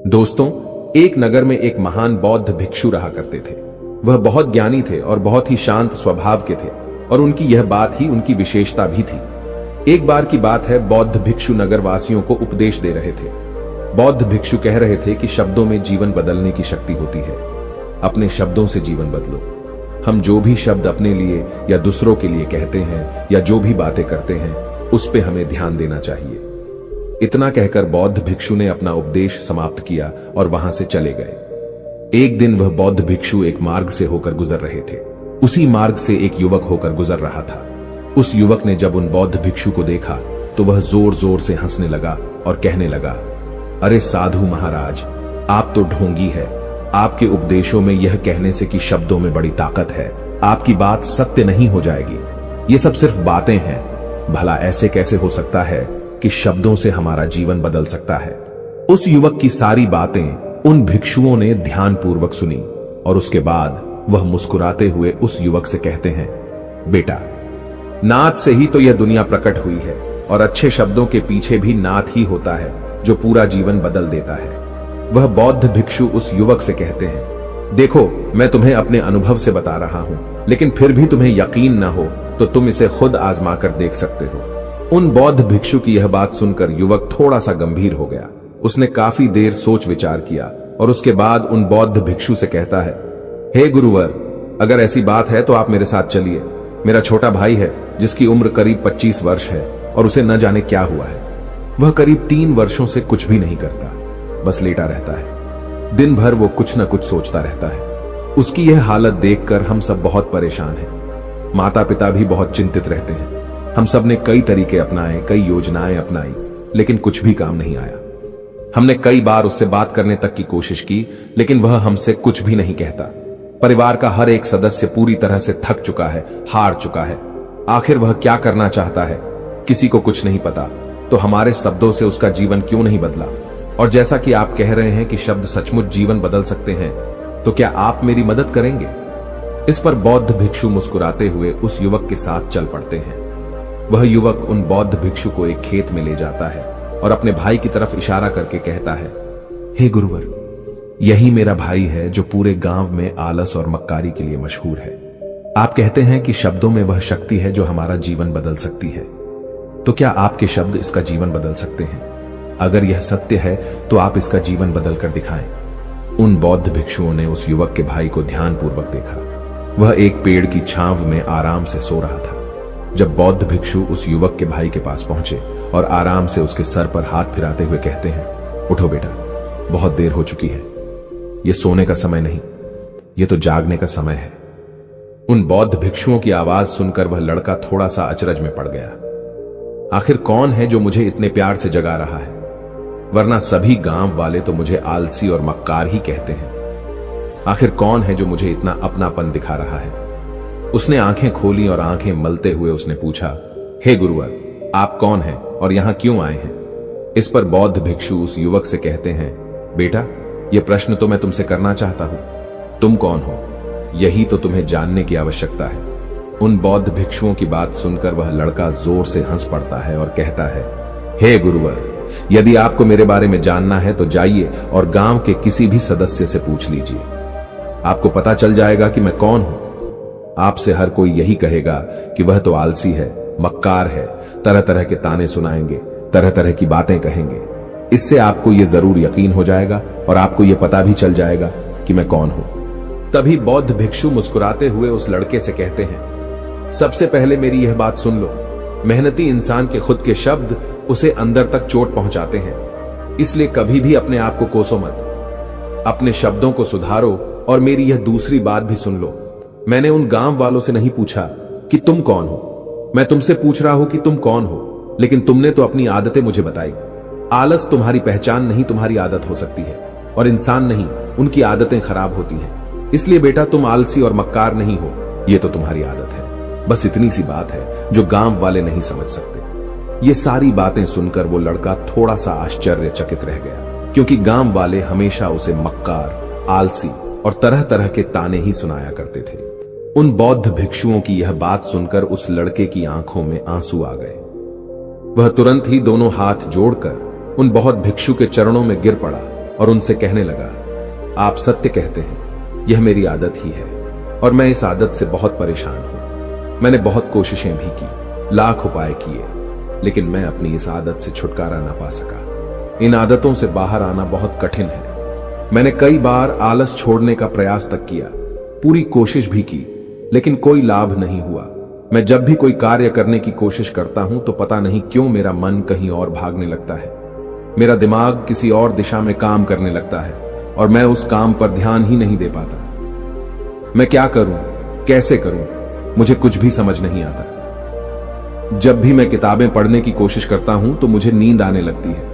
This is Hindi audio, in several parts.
दोस्तों, एक नगर में एक महान बौद्ध भिक्षु रहा करते थे। वह बहुत ज्ञानी थे और बहुत ही शांत स्वभाव के थे और उनकी यह बात ही उनकी विशेषता भी थी। एक बार की बात है, बौद्ध भिक्षु नगरवासियों को उपदेश दे रहे थे। बौद्ध भिक्षु कह रहे थे कि शब्दों में जीवन बदलने की शक्ति होती है। अपने शब्दों से जीवन बदलो। हम जो भी शब्द अपने लिए या दूसरों के लिए कहते हैं या जो भी बातें करते हैं, उस पे हमें ध्यान देना चाहिए। इतना कहकर बौद्ध भिक्षु ने अपना उपदेश समाप्त किया और वहां से चले गए। एक दिन वह बौद्ध भिक्षु एक मार्ग से होकर गुजर रहे थे। उसी मार्ग से एक युवक होकर गुजर रहा था। उस युवक ने जब उन बौद्ध भिक्षु को देखा तो वह जोर जोर से हंसने लगा और कहने लगा, अरे साधु महाराज, आप तो ढोंगी है। आपके उपदेशों में यह कहने से कि शब्दों में बड़ी ताकत है, आपकी बात सत्य नहीं हो जाएगी। ये सब सिर्फ बातें हैं। भला ऐसे कैसे हो सकता है कि शब्दों से हमारा जीवन बदल सकता है। उस युवक की सारी बातें उन भिक्षुओं ने ध्यानपूर्वक सुनी और उसके बाद वह मुस्कुराते हुए उस युवक से कहते हैं, बेटा, नाद से ही तो यह दुनिया प्रकट हुई है और अच्छे शब्दों के पीछे भी नाद ही होता है जो पूरा जीवन बदल देता है। वह बौद्ध भिक्षु उस युवक से कहते हैं, देखो, मैं तुम्हें अपने अनुभव से बता रहा हूं, लेकिन फिर भी तुम्हें यकीन न हो तो तुम इसे खुद आजमा कर देख सकते हो। उन बौद्ध भिक्षु की यह बात सुनकर युवक थोड़ा सा गंभीर हो गया। उसने काफी देर सोच विचार किया और उसके बाद उन बौद्ध भिक्षु से कहता है, हे गुरुवर, अगर ऐसी बात है तो आप मेरे साथ चलिए। मेरा छोटा भाई है जिसकी उम्र करीब 25 वर्ष है और उसे न जाने क्या हुआ है। वह करीब 3 वर्षों से कुछ भी नहीं करता, बस लेटा रहता है। दिन भर वो कुछ न कुछ सोचता रहता है। उसकी यह हालत देखकर हम सब बहुत परेशान हैं। माता पिता भी बहुत चिंतित रहते हैं। हम सब ने कई तरीके अपनाए, कई योजनाएं अपनाई, लेकिन कुछ भी काम नहीं आया। हमने कई बार उससे बात करने तक की कोशिश की, लेकिन वह हमसे कुछ भी नहीं कहता। परिवार का हर एक सदस्य पूरी तरह से थक चुका है, हार चुका है। आखिर वह क्या करना चाहता है, किसी को कुछ नहीं पता। तो हमारे शब्दों से उसका जीवन क्यों नहीं बदला? और जैसा कि आप कह रहे हैं कि शब्द सचमुच जीवन बदल सकते हैं, तो क्या आप मेरी मदद करेंगे? इस पर बौद्ध भिक्षु मुस्कुराते हुए उस युवक के साथ चल पड़ते हैं। वह युवक उन बौद्ध भिक्षु को एक खेत में ले जाता है और अपने भाई की तरफ इशारा करके कहता है, हे गुरुवर, यही मेरा भाई है जो पूरे गांव में आलस और मक्कारी के लिए मशहूर है। आप कहते हैं कि शब्दों में वह शक्ति है जो हमारा जीवन बदल सकती है। तो क्या आपके शब्द इसका जीवन बदल सकते हैं? अगर यह सत्य है तो आप इसका जीवन बदल कर दिखाएं। उन बौद्ध भिक्षुओं ने उस युवक के भाई को ध्यानपूर्वक देखा। वह एक पेड़ की छांव में आराम से सो रहा था। जब बौद्ध भिक्षु उस युवक के भाई के पास पहुंचे और आराम से उसके सर पर हाथ फिराते हुए कहते हैं, उठो बेटा, बहुत देर हो चुकी है। यह सोने का समय नहीं, यह तो जागने का समय है। उन बौद्ध भिक्षुओं की आवाज सुनकर वह लड़का थोड़ा सा अचरज में पड़ गया। आखिर कौन है जो मुझे इतने प्यार से जगा रहा है? वरना सभी गांव वाले तो मुझे आलसी और मक्कार ही कहते हैं। आखिर कौन है जो मुझे इतना अपनापन दिखा रहा है? उसने आंखें खोली और आंखें मलते हुए उसने पूछा, हे गुरुवर, आप कौन हैं और यहां क्यों आए हैं? इस पर बौद्ध भिक्षु उस युवक से कहते हैं, बेटा, यह प्रश्न तो मैं तुमसे करना चाहता हूं। तुम कौन हो, यही तो तुम्हें जानने की आवश्यकता है। उन बौद्ध भिक्षुओं की बात सुनकर वह लड़का जोर से हंस पड़ता है और कहता है, हे गुरुवर, यदि आपको मेरे बारे में जानना है तो जाइए और गांव के किसी भी सदस्य से पूछ लीजिए। आपको पता चल जाएगा कि मैं कौन हूं। आपसे हर कोई यही कहेगा कि वह तो आलसी है, मक्कार है, तरह तरह के ताने सुनाएंगे, तरह तरह की बातें कहेंगे। इससे आपको यह जरूर यकीन हो जाएगा और आपको यह पता भी चल जाएगा कि मैं कौन हूं। तभी बौद्ध भिक्षु मुस्कुराते हुए उस लड़के से कहते हैं, सबसे पहले मेरी यह बात सुन लो। मेहनती इंसान के खुद के शब्द उसे अंदर तक चोट पहुंचाते हैं। इसलिए कभी भी अपने आप को कोसो मत। अपने शब्दों को सुधारो। और मेरी यह दूसरी बात भी सुन लो। मैंने उन गांव वालों से नहीं पूछा कि तुम कौन हो। मैं तुमसे पूछ रहा हूं कि तुम कौन हो, लेकिन तुमने तो अपनी आदतें मुझे बताई। आलस तुम्हारी पहचान नहीं, तुम्हारी आदत हो सकती है, और इंसान नहीं, उनकी आदतें खराब होती हैं। इसलिए बेटा, तुम आलसी और मक्कार नहीं हो, यह तो तुम्हारी आदत है। बस इतनी सी बात है जो गांव वाले नहीं समझ सकते। ये सारी बातें सुनकर वो लड़का थोड़ा सा आश्चर्यचकित रह गया, क्योंकि गांव वाले हमेशा उसे मक्कार, आलसी और तरह तरह के ताने ही सुनाया करते थे। उन बौद्ध भिक्षुओं की यह बात सुनकर उस लड़के की आंखों में आंसू आ गए। वह तुरंत ही दोनों हाथ जोड़कर उन बौद्ध भिक्षु के चरणों में गिर पड़ा और उनसे कहने लगा, आप सत्य कहते हैं, यह मेरी आदत ही है और मैं इस आदत से बहुत परेशान हूं। मैंने बहुत कोशिशें भी की, लाख उपाय किए, लेकिन मैं अपनी इस आदत से छुटकारा ना पा सका। इन आदतों से बाहर आना बहुत कठिन है। मैंने कई बार आलस छोड़ने का प्रयास तक किया, पूरी कोशिश भी की, लेकिन कोई लाभ नहीं हुआ। मैं जब भी कोई कार्य करने की कोशिश करता हूं तो पता नहीं क्यों मेरा मन कहीं और भागने लगता है। मेरा दिमाग किसी और दिशा में काम करने लगता है और मैं उस काम पर ध्यान ही नहीं दे पाता। मैं क्या करूं, कैसे करूं, मुझे कुछ भी समझ नहीं आता। जब भी मैं किताबें पढ़ने की कोशिश करता हूं तो मुझे नींद आने लगती है।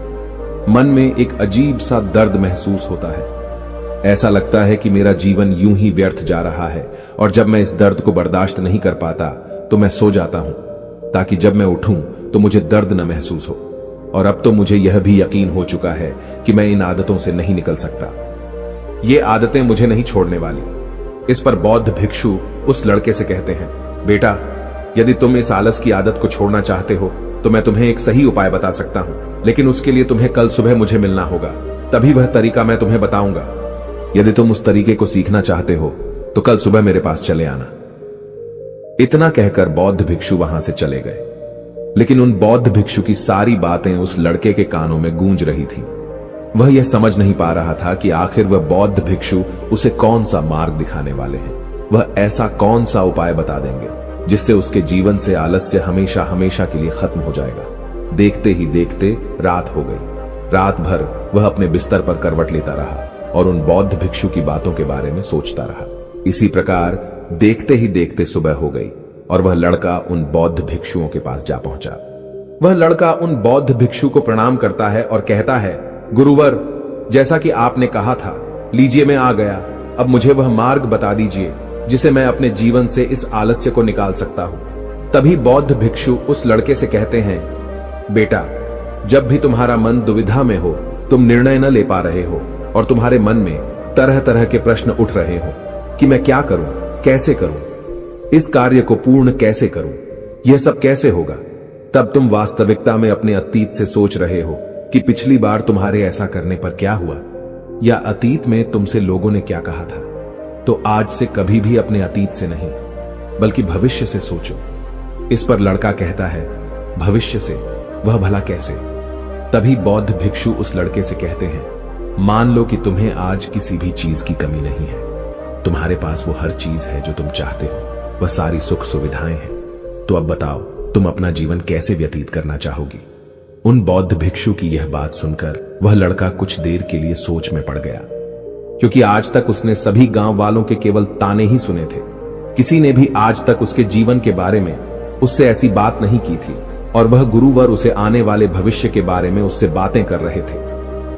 मन में एक अजीब सा दर्द महसूस होता है। ऐसा लगता है कि मेरा जीवन यूं ही व्यर्थ जा रहा है और जब मैं इस दर्द को बर्दाश्त नहीं कर पाता तो मैं सो जाता हूं ताकि जब मैं उठूं तो मुझे दर्द न महसूस हो। और अब तो मुझे यह भी यकीन हो चुका है कि मैं इन आदतों से नहीं निकल सकता। ये आदतें मुझे नहीं छोड़ने वाली। इस पर बौद्ध भिक्षु उस लड़के से कहते हैं, बेटा, यदि तुम इस आलस की आदत को छोड़ना चाहते हो तो मैं तुम्हें एक सही उपाय बता सकता हूं, लेकिन उसके लिए तुम्हें कल सुबह मुझे मिलना होगा, तभी वह तरीका मैं तुम्हें बताऊंगा। यदि तुम उस तरीके को सीखना चाहते हो तो कल सुबह मेरे पास चले आना। इतना कहकर बौद्ध भिक्षु वहां से चले गए, लेकिन उन बौद्ध भिक्षु की सारी बातें उस लड़के के कानों में गूंज रही थी। वह यह समझ नहीं पा रहा था कि आखिर वह बौद्ध भिक्षु उसे कौन सा मार्ग दिखाने वाले हैं। वह ऐसा कौन सा उपाय बता देंगे जिससे उसके जीवन से आलस्य हमेशा हमेशा के लिए खत्म हो जाएगा। देखते ही देखते रात हो गई। रात भर वह अपने बिस्तर पर करवट लेता रहा और उन बौद्ध भिक्षु की बातों के बारे में सोचता रहा। इसी प्रकार देखते ही देखते सुबह हो गई और वह लड़का उन बौद्ध भिक्षुओं के पास जा पहुंचा। वह लड़का उन बौद्ध भिक्षु को प्रणाम करता है और कहता है, गुरुवर, जैसा कि आपने कहा था, लीजिए मैं आ गया। अब मुझे वह मार्ग बता दीजिए जिसे मैं अपने जीवन से इस आलस्य को निकाल सकता हूं। तभी बौद्ध भिक्षु उस लड़के से कहते हैं, बेटा, जब भी तुम्हारा मन दुविधा में हो, तुम निर्णय न ले पा रहे हो और तुम्हारे मन में तरह तरह के प्रश्न उठ रहे हो कि मैं क्या करूं, कैसे करूं, इस कार्य को पूर्ण कैसे करूं, यह सब कैसे होगा, तब तुम वास्तविकता में अपने अतीत से सोच रहे हो कि पिछली बार तुम्हारे ऐसा करने पर क्या हुआ, या अतीत में तुमसे लोगों ने क्या कहा था। तो आज से कभी भी अपने अतीत से नहीं बल्कि भविष्य से सोचो। इस पर लड़का कहता है, भविष्य से, वह भला कैसे? तभी बौद्ध भिक्षु उस लड़के से कहते हैं, मान लो कि तुम्हें आज किसी भी चीज की कमी नहीं है। तुम्हारे पास वो हर चीज है जो तुम चाहते हो, वह सारी सुख सुविधाएं हैं। तो अब बताओ, तुम अपना जीवन कैसे व्यतीत करना चाहोगी? उन बौद्ध भिक्षु की यह बात सुनकर वह लड़का कुछ देर के लिए सोच में पड़ गया, क्योंकि आज तक उसने सभी गांव वालों के केवल ताने ही सुने थे। किसी ने भी आज तक उसके जीवन के बारे में उससे ऐसी बात नहीं की थी और वह गुरुवर उसे आने वाले भविष्य के बारे में उससे बातें कर रहे थे।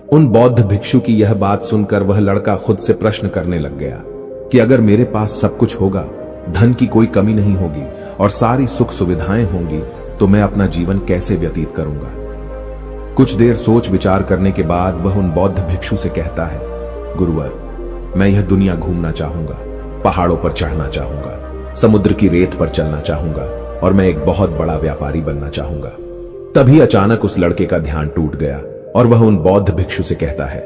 उन बौद्ध भिक्षु की यह बात सुनकर वह लड़का खुद से प्रश्न करने लग गया कि अगर मेरे पास सब कुछ होगा, धन की कोई कमी नहीं होगी और सारी सुख सुविधाएं होंगी, तो मैं अपना जीवन कैसे व्यतीत करूंगा? कुछ देर सोच विचार करने के बाद वह उन बौद्ध भिक्षु से कहता है, गुरुवर, मैं यह दुनिया घूमना चाहूंगा, पहाड़ों पर चढ़ना चाहूंगा, समुद्र की रेत पर चलना चाहूंगा और मैं एक बहुत बड़ा व्यापारी बनना चाहूंगा। तभी अचानक उस लड़के का ध्यान टूट गया और वह उन बौद्ध भिक्षु से कहता है,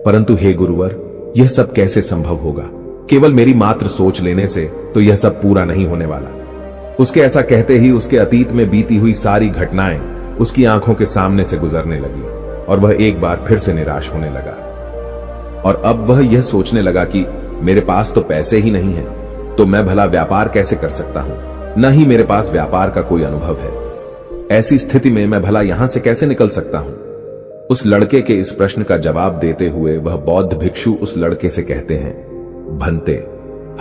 परंतु हे गुरुवर, यह सब कैसे संभव होगा? केवल मेरी मात्र सोच लेने से तो यह सब पूरा नहीं होने वाला। उसके ऐसा कहते ही उसके अतीत में बीती हुई सारी घटनाएं उसकी आंखों के सामने से गुजरने लगी और वह एक बार फिर से निराश होने लगा। और अब वह यह सोचने लगा कि मेरे पास तो पैसे ही नहीं है, तो मैं भला व्यापार कैसे कर सकता हूं? न ही मेरे पास व्यापार का कोई अनुभव है। ऐसी स्थिति में मैं भला यहां से कैसे निकल सकता हूं? उस लड़के के इस प्रश्न का जवाब देते हुए वह बौद्ध भिक्षु उस लड़के से कहते हैं, भंते,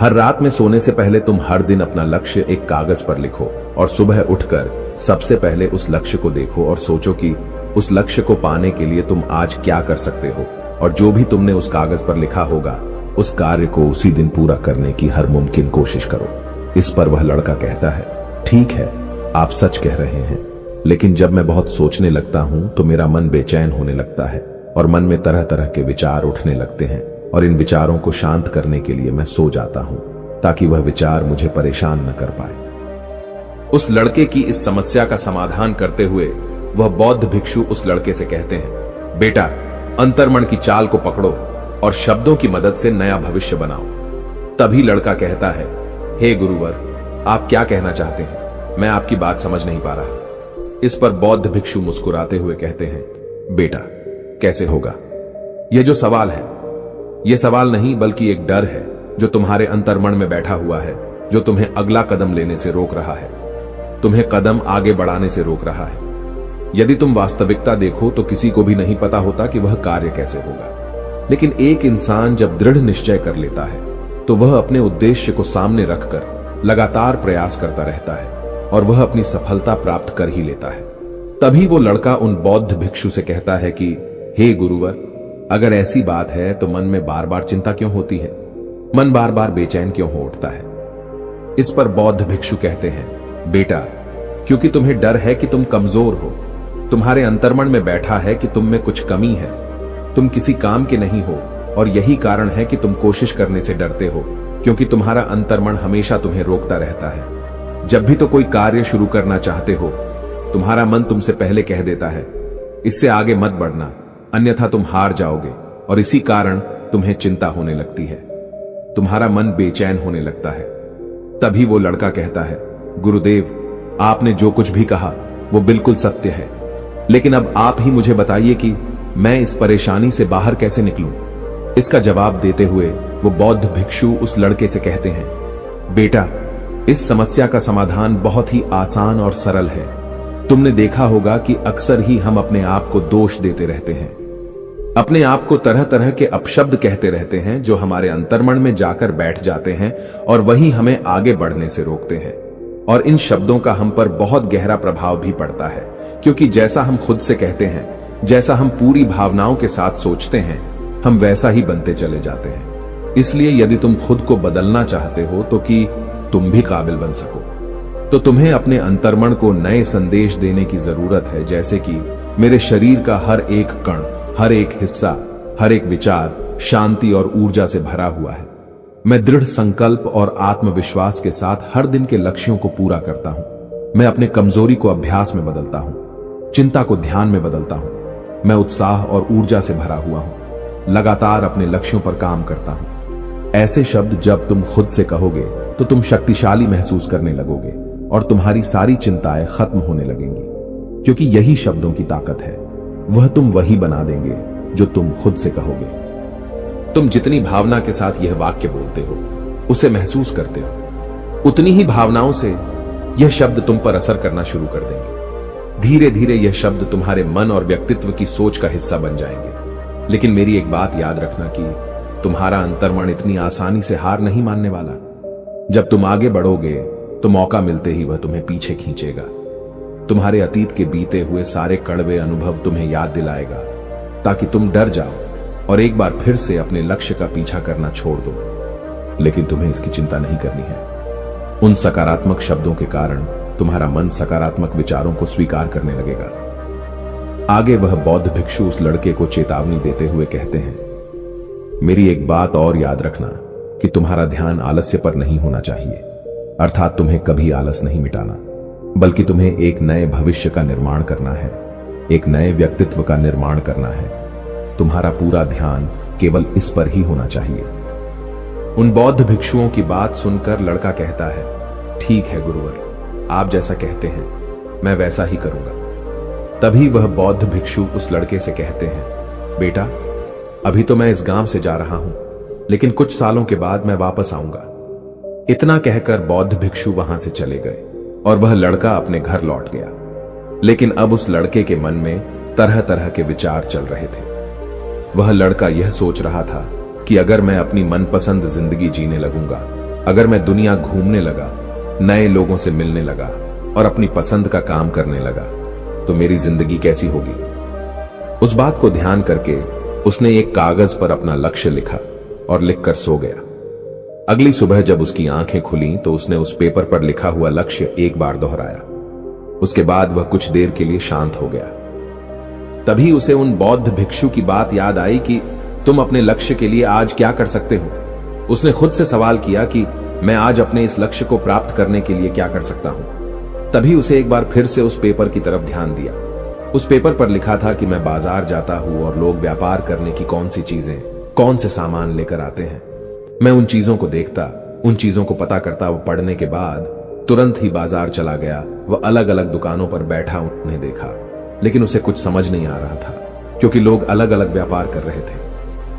हर रात में सोने से पहले तुम हर दिन अपना लक्ष्य एक कागज पर लिखो और सुबह उठकर सबसे पहले उस लक्ष्य को देखो और सोचो कि उस लक्ष्य को पाने के लिए तुम आज क्या कर सकते हो, और जो भी तुमने उस कागज पर लिखा होगा उस कार्य को उसी दिन पूरा करने की हर मुमकिन कोशिश करो। इस पर वह लड़का कहता है, ठीक है, आप सच कह रहे हैं, लेकिन जब मैं बहुत सोचने लगता हूं तो मेरा मन बेचैन होने लगता है और मन में तरह तरह के विचार उठने लगते हैं और इन विचारों को शांत करने के लिए मैं सो जाता हूं ताकि वह विचार मुझे परेशान न कर पाए। उस लड़के की इस समस्या का समाधान करते हुए वह बौद्ध भिक्षु उस लड़के से कहते हैं, बेटा, अंतर्मन की चाल को पकड़ो और शब्दों की मदद से नया भविष्य बनाओ। तभी लड़का कहता है, हे गुरुवर, आप क्या कहना चाहते हैं? मैं आपकी बात समझ नहीं पा रहा। इस पर बौद्ध भिक्षु मुस्कुराते हुए कहते हैं, बेटा, कैसे होगा? यह जो सवाल है, यह सवाल नहीं बल्कि एक डर है जो तुम्हारे अंतर्मन में बैठा हुआ है, जो तुम्हें अगला कदम लेने से रोक रहा है, तुम्हें कदम आगे बढ़ाने से रोक रहा है। यदि तुम वास्तविकता देखो तो किसी को भी नहीं पता होता कि वह कार्य कैसे होगा, लेकिन एक इंसान जब दृढ़ निश्चय कर लेता है तो वह अपने उद्देश्य को सामने रखकर लगातार प्रयास करता रहता है और वह अपनी सफलता प्राप्त कर ही लेता है। तभी वो लड़का उन बौद्ध भिक्षु से कहता है कि हे गुरुवर, अगर ऐसी बात है तो मन में बार बार चिंता क्यों होती है? मन बार बार बेचैन क्यों हो उठता है? इस पर बौद्ध भिक्षु कहते हैं, बेटा, क्योंकि तुम्हें डर है कि तुम कमजोर हो। तुम्हारे अंतर्मन में बैठा है कि तुम में कुछ कमी है, तुम किसी काम के नहीं हो, और यही कारण है कि तुम कोशिश करने से डरते हो, क्योंकि तुम्हारा अंतर्मन हमेशा तुम्हें रोकता रहता है। जब भी तो कोई कार्य शुरू करना चाहते हो, तुम्हारा मन तुमसे पहले कह देता है, इससे आगे मत बढ़ना, अन्यथा तुम हार जाओगे, और इसी कारण तुम्हें चिंता होने लगती है, तुम्हारा मन बेचैन होने लगता है। तभी वो लड़का कहता है, गुरुदेव, आपने जो कुछ भी कहा वो बिल्कुल सत्य है, लेकिन अब आप ही मुझे बताइए कि मैं इस परेशानी से बाहर कैसे निकलूं? इसका जवाब देते हुए वो बौद्ध भिक्षु उस लड़के से कहते हैं, बेटा, इस समस्या का समाधान बहुत ही आसान और सरल है। तुमने देखा होगा कि अक्सर ही हम अपने आप को दोष देते रहते हैं, अपने आप को तरह तरह के अपशब्द कहते रहते हैं जो हमारे अंतर्मन में जाकर बैठ जाते हैं और वही हमें आगे बढ़ने से रोकते हैं। और इन शब्दों का हम पर बहुत गहरा प्रभाव भी पड़ता है, क्योंकि जैसा हम खुद से कहते हैं, जैसा हम पूरी भावनाओं के साथ सोचते हैं, हम वैसा ही बनते चले जाते हैं। इसलिए यदि तुम खुद को बदलना चाहते हो तो कि तुम भी काबिल बन सको, तो तुम्हें अपने अंतर्मन को नए संदेश देने की जरूरत है, जैसे कि मेरे शरीर का हर एक कण, हर एक हिस्सा, हर एक विचार शांति और ऊर्जा से भरा हुआ है। मैं दृढ़ संकल्प और आत्मविश्वास के साथ हर दिन के लक्ष्यों को पूरा करता हूं। मैं अपने कमजोरी को अभ्यास में बदलता हूं, चिंता को ध्यान में बदलता हूं। मैं उत्साह और ऊर्जा से भरा हुआ हूं, लगातार अपने लक्ष्यों पर काम करता हूं। ऐसे शब्द जब तुम खुद से कहोगे तो तुम शक्तिशाली महसूस करने लगोगे और तुम्हारी सारी चिंताएं खत्म होने लगेंगी, क्योंकि यही शब्दों की ताकत है। वह तुम वही बना देंगे जो तुम खुद से कहोगे। तुम जितनी भावना के साथ यह वाक्य बोलते हो, उसे महसूस करते हो, उतनी ही भावनाओं से यह शब्द तुम पर असर करना शुरू कर देंगे। धीरे धीरे यह शब्द तुम्हारे मन और व्यक्तित्व की सोच का हिस्सा बन जाएंगे। लेकिन मेरी एक बात याद रखना कि तुम्हारा अंतर्मन इतनी आसानी से हार नहीं मानने वाला। जब तुम आगे बढ़ोगे तो मौका मिलते ही वह तुम्हें पीछे खींचेगा। तुम्हारे अतीत के बीते हुए सारे कड़वे अनुभव तुम्हें याद दिलाएगा, ताकि तुम डर जाओ और एक बार फिर से अपने लक्ष्य का पीछा करना छोड़ दो। लेकिन तुम्हें इसकी चिंता नहीं करनी है। उन सकारात्मक शब्दों के कारण तुम्हारा मन सकारात्मक विचारों को स्वीकार करने लगेगा। आगे वह बौद्ध भिक्षु उस लड़के को चेतावनी देते हुए कहते हैं, मेरी एक बात और याद रखना कि तुम्हारा ध्यान आलस्य पर नहीं होना चाहिए, अर्थात तुम्हें कभी आलस नहीं मिटाना, बल्कि तुम्हें एक नए भविष्य का निर्माण करना है, एक नए व्यक्तित्व का निर्माण करना है। तुम्हारा पूरा ध्यान केवल इस पर ही होना चाहिए। उन बौद्ध भिक्षुओं की बात सुनकर लड़का कहता है, ठीक है गुरुवर, आप जैसा कहते हैं मैं वैसा ही करूंगा। तभी वह बौद्ध भिक्षु उस लड़के से कहते हैं, बेटा, अभी तो मैं इस गांव से जा रहा हूं, लेकिन कुछ सालों के बाद मैं वापस आऊंगा। इतना कहकर बौद्ध भिक्षु वहां से चले गए और वह लड़का अपने घर लौट गया। लेकिन अब उस लड़के के मन में तरह तरह के विचार चल रहे थे। वह लड़का यह सोच रहा था कि अगर मैं अपनी मनपसंद जिंदगी जीने लगूंगा, अगर मैं दुनिया घूमने लगा, नए लोगों से मिलने लगा और अपनी पसंद का काम करने लगा, तो मेरी जिंदगी कैसी होगी। उस बात को ध्यान करके उसने एक कागज पर अपना लक्ष्य लिखा और लिखकर सो गया। अगली सुबह जब उसकी आंखें खुली तो उसने उस पेपर पर लिखा हुआ लक्ष्य एक बार दोहराया। उसके बाद वह कुछ देर के लिए शांत हो गया। तभी उसे उन बौद्ध भिक्षु की बात याद आई कि तुम अपने लक्ष्य के लिए आज क्या कर सकते हो। उसने खुद से सवाल किया कि मैं आज अपने इस लक्ष्य को प्राप्त करने के लिए क्या कर सकता हूं। तभी उसे एक बार फिर से उस पेपर की तरफ ध्यान दिया। उस पेपर पर लिखा था कि मैं बाजार जाता हूं और लोग व्यापार करने की कौन सी चीजें, कौन से सामान लेकर आते हैं। मैं उन चीजों को देखता, उन चीजों को पता करता। वो पढ़ने के बाद तुरंत ही बाजार चला गया। वह अलग अलग दुकानों पर बैठा उन्हें देखा, लेकिन उसे कुछ समझ नहीं आ रहा था, क्योंकि लोग अलग अलग व्यापार कर रहे थे,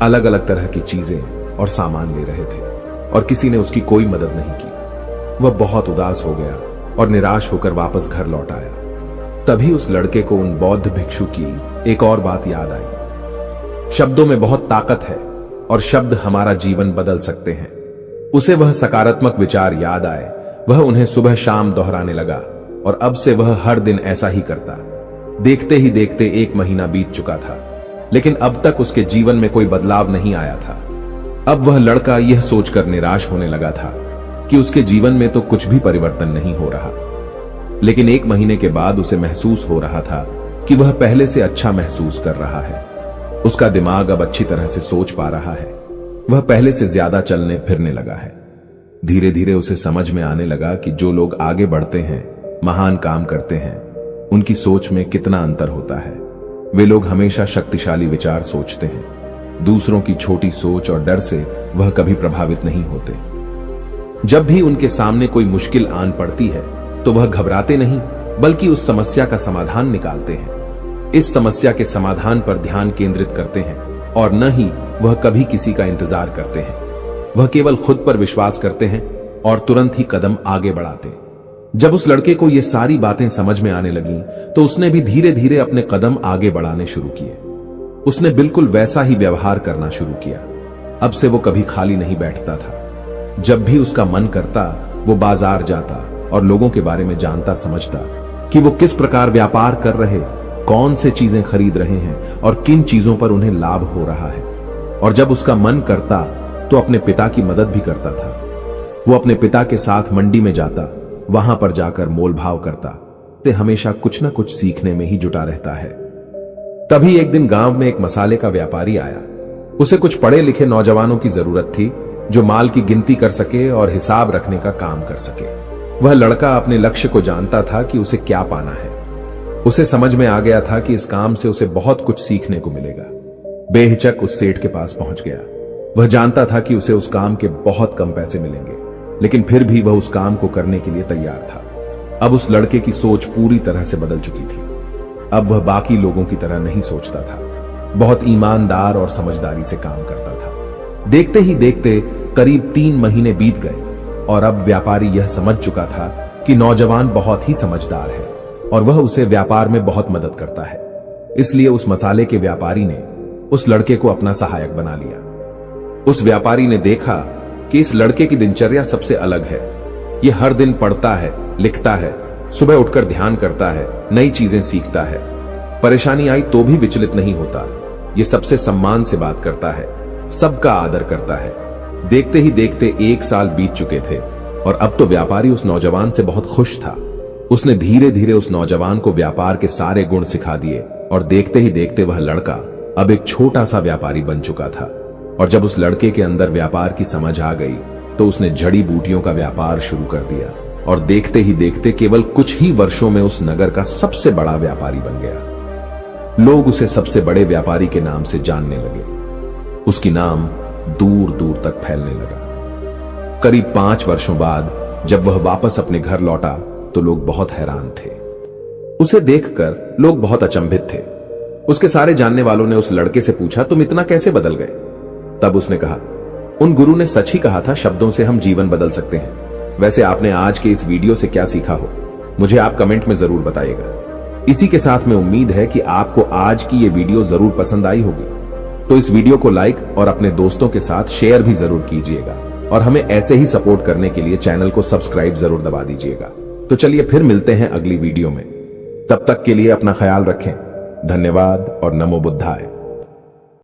अलग अलग तरह की चीजें और सामान ले रहे थे, और किसी ने उसकी कोई मदद नहीं की। वह बहुत उदास हो गया और निराश होकर वापस घर लौट आया। तभी उस लड़के को उन बौद्ध भिक्षु की एक और बात याद आई। शब्दों में बहुत ताकत है और शब्द हमारा जीवन बदल सकते हैं। उसे वह सकारात्मक विचार याद आए। वह उन्हें सुबह शाम दोहराने लगा और अब से वह हर दिन ऐसा ही करता। देखते ही देखते 1 महीना बीत चुका था, लेकिन अब तक उसके जीवन में कोई बदलाव नहीं आया था। अब वह लड़का यह सोचकर निराश होने लगा था कि उसके जीवन में तो कुछ भी परिवर्तन नहीं हो रहा। लेकिन 1 महीने के बाद उसे महसूस हो रहा था कि वह पहले से अच्छा महसूस कर रहा है। उसका दिमाग अब अच्छी तरह से सोच पा रहा है। वह पहले से ज्यादा चलने फिरने लगा है। धीरे धीरे उसे समझ में आने लगा कि जो लोग आगे बढ़ते हैं, महान काम करते हैं, उनकी सोच में कितना अंतर होता है। वे लोग हमेशा शक्तिशाली विचार सोचते हैं। दूसरों की छोटी सोच और डर से वह कभी प्रभावित नहीं होते। जब भी उनके सामने कोई मुश्किल आन पड़ती है तो वह घबराते नहीं, बल्कि उस समस्या का समाधान निकालते हैं। इस समस्या के समाधान पर ध्यान केंद्रित करते हैं और न ही वह कभी किसी का इंतजार करते हैं। वह केवल खुद पर विश्वास करते हैं और तुरंत ही कदम आगे बढ़ाते। जब उस लड़के को ये सारी बातें समझ में आने लगीं, तो उसने भी धीरे धीरे अपने कदम आगे बढ़ाने शुरू किए। उसने बिल्कुल वैसा ही व्यवहार करना शुरू किया। अब से वो कभी खाली नहीं बैठता था। जब भी उसका मन करता, वो बाजार जाता और लोगों के बारे में जानता समझता कि वो किस प्रकार व्यापार कर रहे, कौन से चीजें खरीद रहे हैं और किन चीजों पर उन्हें लाभ हो रहा है। और जब उसका मन करता तो अपने पिता की मदद भी करता था। वो अपने पिता के साथ मंडी में जाता, वहां पर जाकर मोल भाव करता। ते हमेशा कुछ न कुछ सीखने में ही जुटा रहता है। तभी एक दिन गांव में एक मसाले का व्यापारी आया। उसे कुछ पढ़े लिखे नौजवानों की जरूरत थी, जो माल की गिनती कर सके और हिसाब रखने का काम कर सके। वह लड़का अपने लक्ष्य को जानता था कि उसे क्या पाना है। उसे समझ में आ गया था कि इस काम से उसे बहुत कुछ सीखने को मिलेगा। बेहिचक उस सेठ के पास पहुंच गया। वह जानता था कि उसे उस काम के बहुत कम पैसे मिलेंगे, लेकिन फिर भी वह उस काम को करने के लिए तैयार था। अब उस लड़के की सोच पूरी तरह से बदल चुकी थी। अब वह बाकी लोगों की तरह नहीं सोचता था। बहुत ईमानदार और समझदारी से काम करता था। देखते ही देखते करीब 3 महीने बीत गए और अब व्यापारी यह समझ चुका था कि नौजवान बहुत ही समझदार है और वह उसे व्यापार में बहुत मदद करता है। इसलिए उस मसाले के व्यापारी ने उस लड़के को अपना सहायक बना लिया। उस व्यापारी ने देखा कि इस लड़के की दिनचर्या सबसे अलग है। यह हर दिन पढ़ता है, लिखता है, सुबह उठकर ध्यान करता है, नई चीजें सीखता है। परेशानी आई तो भी विचलित नहीं होता। यह सबसे सम्मान से बात करता है, सबका आदर करता है। देखते ही देखते 1 साल बीत चुके थे और अब तो व्यापारी उस नौजवान से बहुत खुश था। उसने धीरे धीरे उस नौजवान को व्यापार के सारे गुण सिखा दिए और देखते ही देखते वह लड़का अब एक छोटा सा व्यापारी बन चुका था। और जब उस लड़के के अंदर व्यापार की समझ आ गई तो उसने जड़ी बूटियों का व्यापार शुरू कर दिया और देखते ही देखते केवल कुछ ही वर्षों में उस नगर का सबसे बड़ा व्यापारी बन गया। लोग उसे सबसे बड़े व्यापारी के नाम से जानने लगे। उसकी नाम दूर दूर तक फैलने लगा। करीब 5 वर्षों बाद जब वह वापस अपने घर लौटा तो लोग बहुत हैरान थे। उसे देखकर लोग बहुत अचंभित थे। उसके सारे जानने वालों ने उस लड़के से पूछा, तुम इतना कैसे बदल गए? तब उसने कहा, उन गुरु ने सच ही कहा था, शब्दों से हम जीवन बदल सकते हैं। वैसे आपने आज के इस वीडियो से क्या सीखा हो, मुझे आप कमेंट में जरूर बताइएगा। इसी के साथ में उम्मीद है कि आपको आज की ये वीडियो जरूर पसंद आई होगी। तो इस वीडियो को लाइक और अपने दोस्तों के साथ शेयर भी जरूर कीजिएगा और हमें ऐसे ही सपोर्ट करने के लिए चैनल को सब्सक्राइब जरूर दबा दीजिएगा। तो चलिए फिर मिलते हैं अगली वीडियो में। तब तक के लिए अपना ख्याल रखें। धन्यवाद और नमो बुद्धाय।